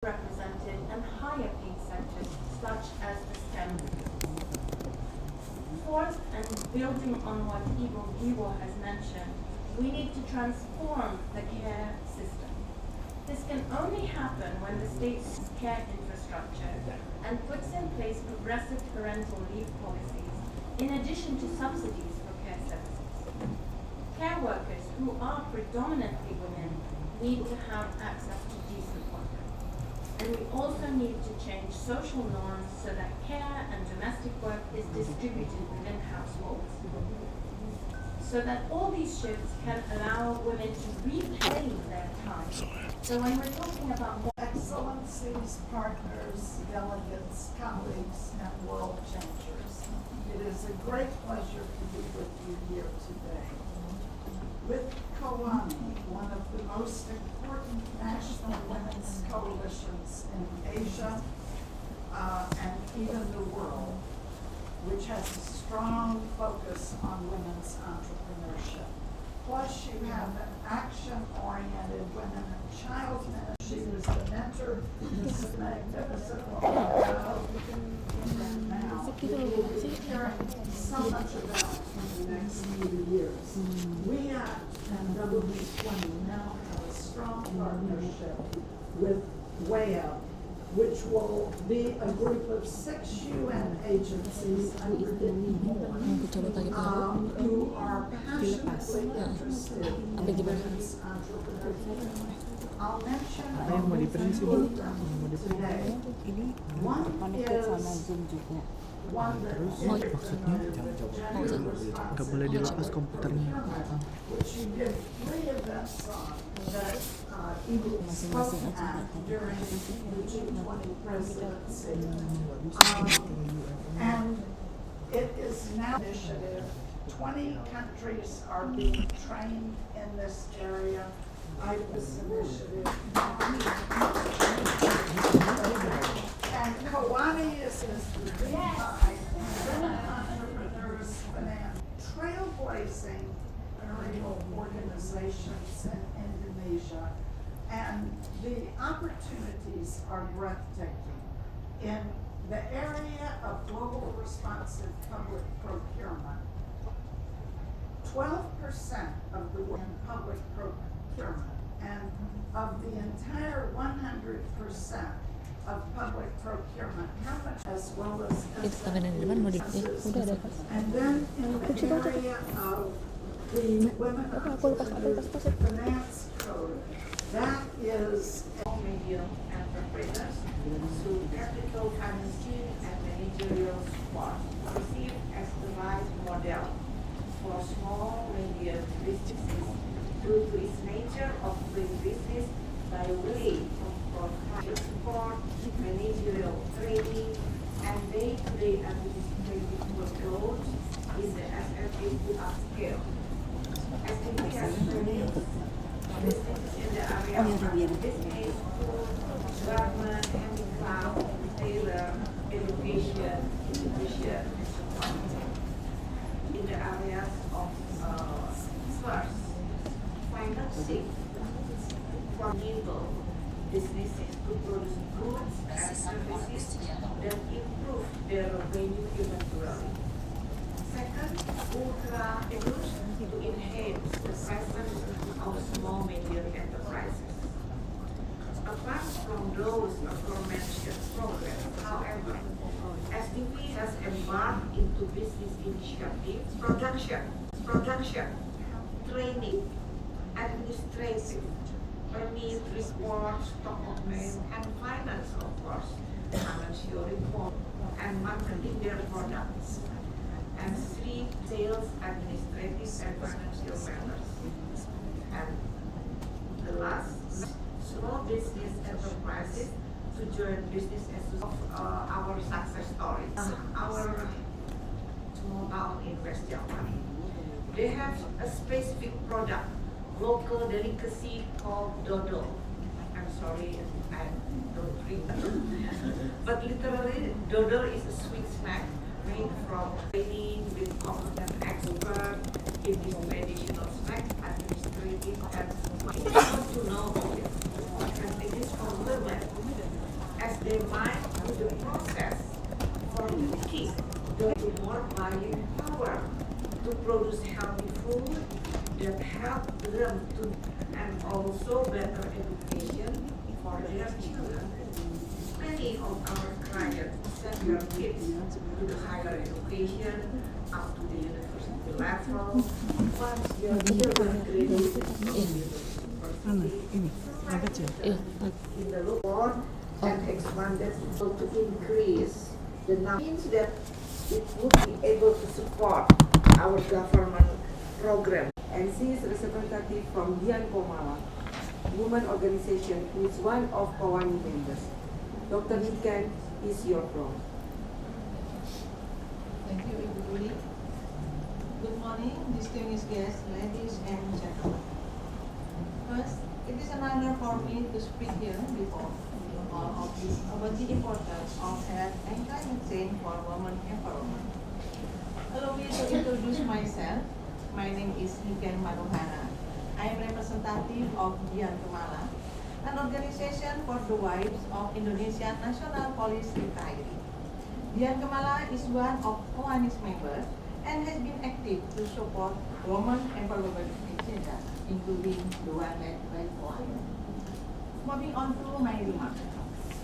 represented and higher paid sectors such as the STEM. Fourth, and building on what Ivo has mentioned, we need to transform the care system. This can only happen when the state's care infrastructure and puts in place progressive parental leave policies in addition to subsidies for care services. Care workers who are predominantly women need to have access to decent work. And we also need to change social norms so that care and domestic work is distributed within households, so that all these shifts can allow women to reclaim their time. So when we're talking about more Excellencies, partners, delegates, colleagues, and world changers, it is a great pleasure to be with you here today. With Kawani, one of the most important national women's coalitions in Asia and even the world, which has a strong focus on women's entrepreneurship. Plus, you have an action-oriented women and child ministry. She was the mentor to this magnificent woman now. You will be hearing so much about in the next few years. We and WB20 now have a strong partnership with WEA, which will be a group of 6 UN agencies under Vicky Moore, who are passionately interested in women's entrepreneurship. I'll mention a few of them today. One is one that is nggak boleh dilepas komputernya. which you did 3 events on that Ibu spoke at during the G20 presidency. And it is now an initiative. 20 countries are being trained in this area by this initiative. And Kawani is the by Women Entrepreneurs Finance, trailblazing entrepreneurial organizations in Indonesia, and the opportunities are breathtaking. In the area of global responsive public procurement, 12% of the public procurement, and of the entire 100% of public procurement, how much as well as and then in the area of the Women Finance Code, that is medium entrepreneurs through capital financing and managerial support, received as the right model for small medium businesses due to its nature of doing business by way of providing support, managerial training, and day-to-day administrative workloads in the SME to upscale. SME has training in the area of business, government, handicraft, tailor, education, institution, and support. In the areas of first, financing for enable businesses to produce goods and services that improve their revenue eventually. Second, ultra inclusion to enhance the presence of small medium enterprises. Apart from those aforementioned programs, however, SDV has embarked into business initiatives, production, training, administrative, permit, report, stock operation, and finance, of course, financial report, and marketing their products. And 3, sales, administrative, and financial matters. And the last, small business enterprises to join business as of our success stories. Our small town in West Java. They have a specific product, local delicacy called dodol. I'm sorry, I don't drink that. But literally, dodol is a sweet snack made from training with competent expert in this traditional snack, administrative, and what to know about it. And it is for women they mine through the process from cooking to more buying power to produce healthy food that help them to and also better education for their children. Many of our clients send their kids to the higher education up to the university level. Once their children graduate from the university, in the report and expanded to increase the number means that it would be able to support our government program. And she is representative from Dian Komala, woman organization who is one of Kowani members. Dr. Nikan is your floor. Thank you, everybody. Good morning, distinguished guests, ladies and gentlemen. First, it is an honor for me to speak here before all of you about the importance of health and climate change for women empowerment. Allow me to introduce myself. My name is Niken Maruhana. I am representative of Dian Komala, an organization for the wives of Indonesian National Police retirees. Dian Komala is one of Kowani's members and has been active to support women empowerment agenda, including the one led by Kowani. Moving on to my remarks.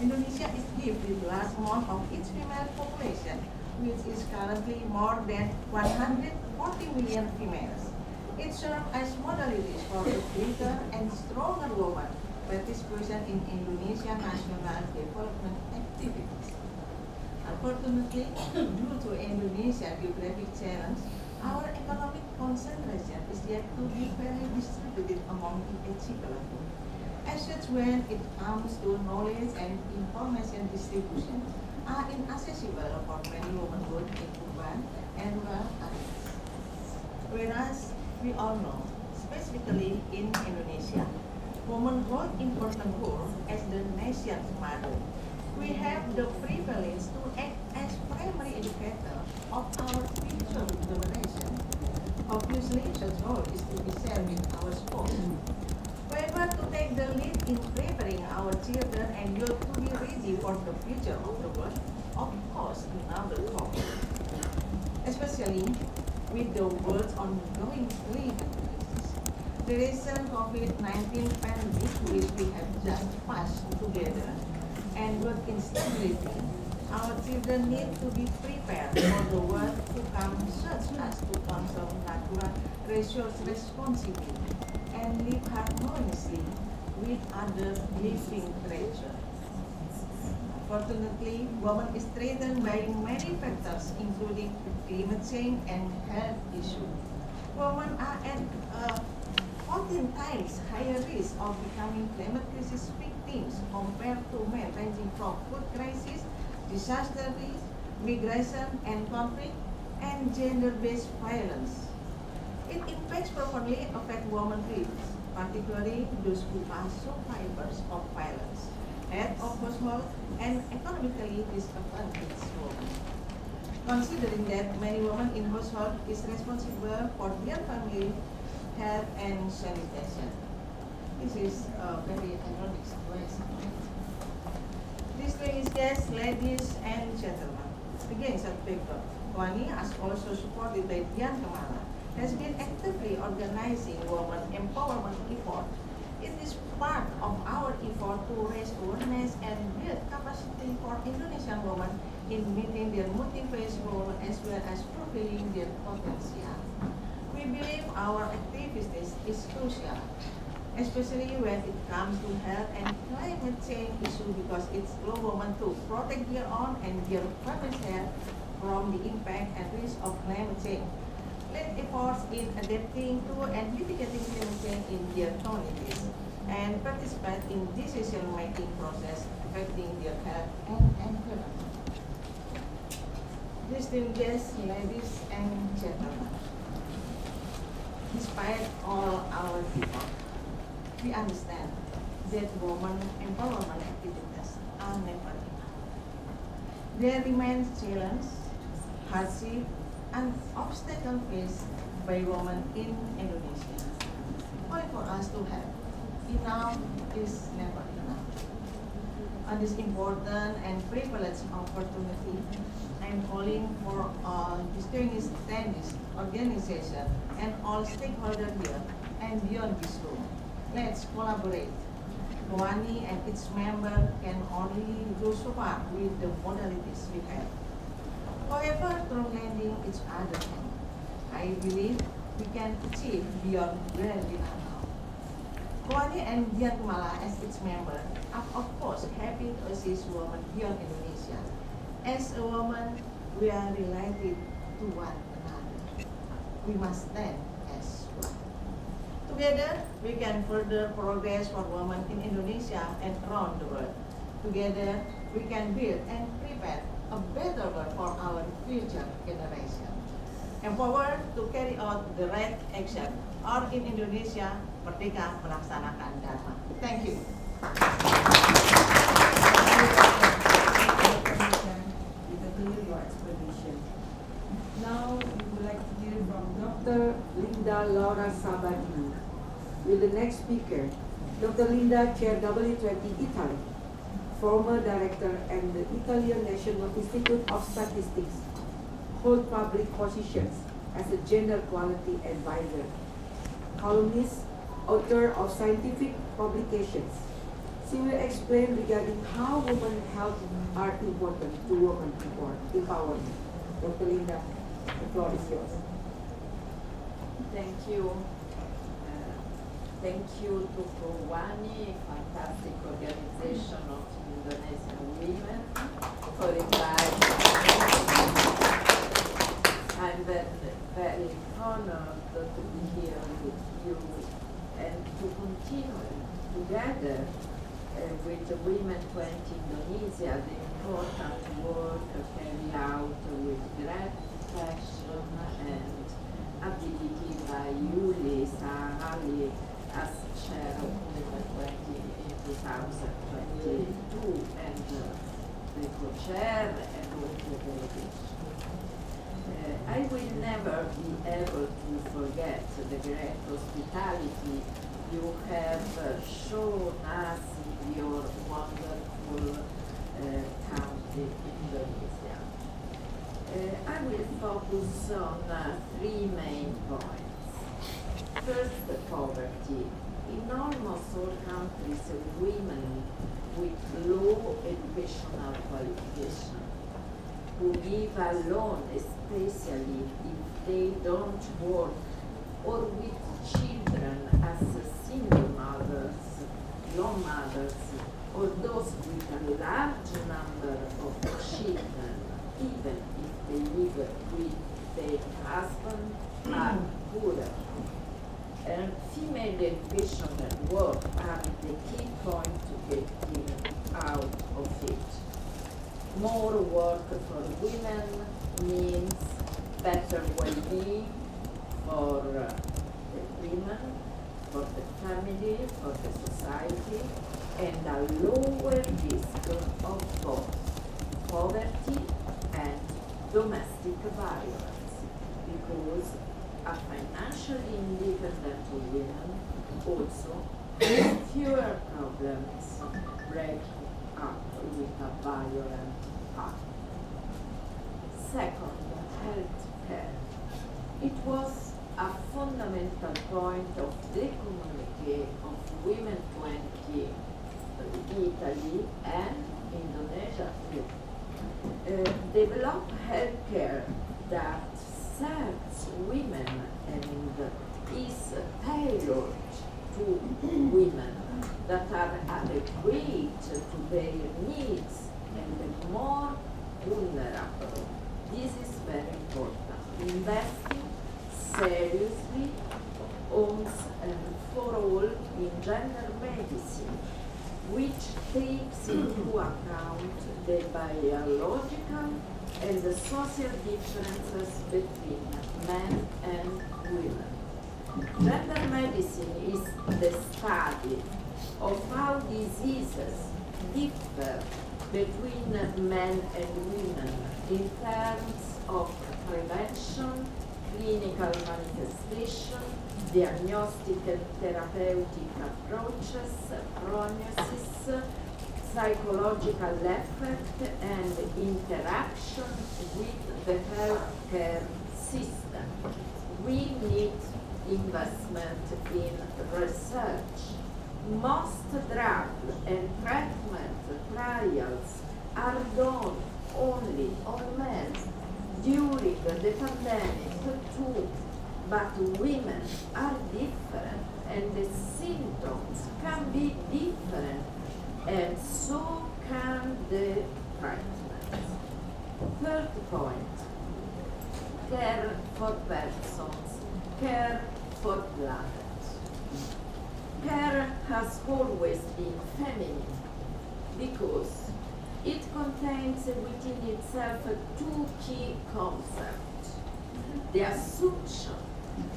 Indonesia is given the large amount of its female population, which is currently more than 140 million females. It serves as modalities for a greater and stronger woman participation in Indonesian national development activities. Unfortunately, due to Indonesia's geographic challenge, our economic concentration is yet to be fairly distributed among each people. As such, when it comes to knowledge and information distribution, are inaccessible for many women both in urban and rural areas. Whereas we all know, specifically in Indonesia, women hold important role as the nation's mother. We have the privilege to act as primary educator of our future generation. Obviously, such role is to be shared with our spouse. However, to take the lead in preparing our children and youth to be ready for the future of the world, of course, another topic. Especially with the world's ongoing climate crisis. The recent COVID-19 pandemic, which we have just passed together, and with instability, our children need to be prepared for the world to come, such as to conserve natural resources responsibly and live harmoniously with other living creatures. Fortunately, women is threatened by many factors, including climate change and health issues. Women are at 14 times higher risk of becoming climate crisis victims compared to men, ranging from food crisis, disaster risk, migration and conflict, and gender-based violence. It impacts profoundly affect women's lives, particularly those who are survivors of violence, head of household, and economically disadvantaged women. Considering that many women in household is responsible for their family health and sanitation. This is a very ironic situation. Distinguished guests, ladies and gentlemen, against that backdrop, Kowani, as also supported by Dian Komala, has been actively organizing women empowerment effort. It is part of our effort to raise awareness and build capacity for Indonesian women in meeting their multi-phase role as well as fulfilling their potential. We believe our activities is crucial, especially when it comes to health and climate change issue, because it's allows women to protect their own and their family's health from the impact and risk of climate change. Lead efforts in adapting to and mitigating climate change in their communities and participate in decision-making process affecting their health and environment. Distinguished guests, ladies and gentlemen, despite all our effort, we understand that women empowerment activities are never enough. There remains challenge, hardship, and obstacle faced by women in Indonesia. Only for us to have enough is never enough. on this important and privileged opportunity. I'm calling for distinguished tennis organization and all stakeholders here and beyond this room. Let's collaborate. Kowani and its members can only go so far with the modalities we have. However, through lending each other hand, I believe we can achieve beyond where we are now. Kowani and Dian Kumala as its member are of course happy to assist women beyond Indonesia. As a woman, we are related to one another. We must stand as one. Together, we can further progress for women in Indonesia and around the world. Together, we can build and prepare a better world for our future generation. Empowered to carry out the right action, or in Indonesia, Merdeka melaksanakan Dharma. Thank you. We continue your explanation. Now, we would like to hear from Dr. Linda Laura Sabadini. With the next speaker, Dr. Linda, Chair W20 Italy, former director and the Italian National Institute of Statistics, hold public positions as a gender equality advisor, columnist, author of scientific publications. She will explain regarding how women's health are important to women empowerment. Dr. Linda, the floor is yours. Thank you. Thank you to Kowani, fantastic organization of Indonesian women, for inviting me. I'm very honored to be here with you and to continue together with the Women 20 Indonesia, the important work carried out with great passion and ability by Yuli Sahali as chair of Women 20 in 2022 and the co-chair and all the delegation. I will never be able to forget the great hospitality you have shown us in your wonderful country, Indonesia. I will focus on three main points. First, the poverty. In almost all countries, women with low educational qualification who live alone, especially if they don't work, or with children as single mothers, lone mothers, or those with a large number of children, even if they live with their husband, are poorer. And female education and work are the key point to getting out of it. More work for women means better well-being for the women, for the family, for the society, and a lower risk of both poverty and domestic violence, because a financially independent women also have fewer problems breaking up with a violent partner. Second, health care. It was a fundamental point of the communique of Women 20 Italy and Indonesia too. Develop healthcare that serves women and is tailored to women that are adequate to their needs and more vulnerable. This is very important. Investing seriously once and for all in gender medicine, which takes into account the biological and the social differences between men and women. Gender medicine is the study of how diseases differ between men and women in terms of prevention, clinical manifestation, diagnostic and therapeutic approaches, prognosis, psychological effect and interaction with the healthcare system. We need investment in research. Most drug and treatment trials are done only on men during the pandemic too, but women are different and the symptoms can be different, and so can the treatment. Third point, care for persons, care for planet. Care has always been feminine because it contains within itself two key concepts: the assumption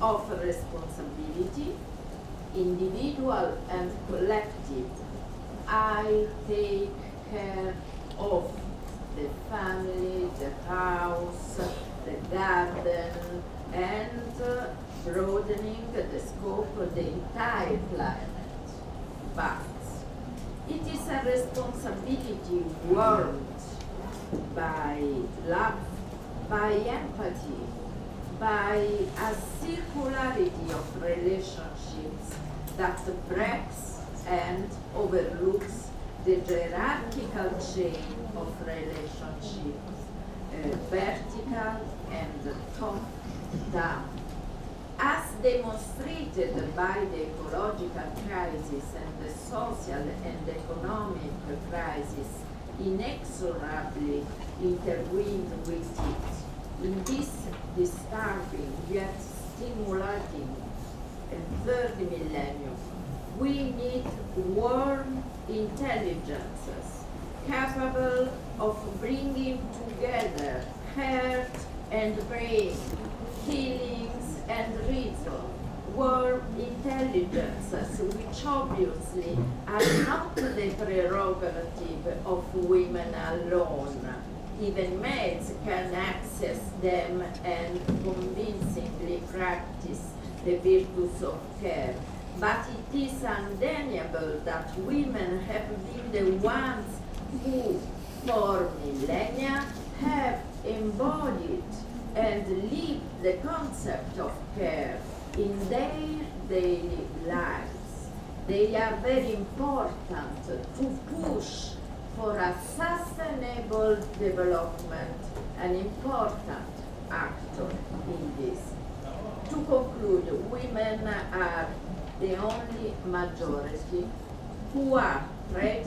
of responsibility, individual and collective. I take care of the family, the house, the garden, and broadening the scope of the entire planet. But it is a responsibility warmed by love, by empathy, by a circularity of relationships that breaks and overlooks the hierarchical chain of relationships, vertical and top-down. As demonstrated by the ecological crisis and the social and economic crisis inexorably intertwined with it, in this disturbing yet stimulating third millennium, we need warm intelligences capable of bringing together heart and brain, feelings and reason, warm intelligences which obviously are not the prerogative of women alone. Even males can access them and convincingly practice the virtues of care. But it is undeniable that women have been the ones who, for millennia, have embodied and lived the concept of care in their daily lives. They are very important to push for a sustainable development, an important actor in this. To conclude, women are the only majority who are threatened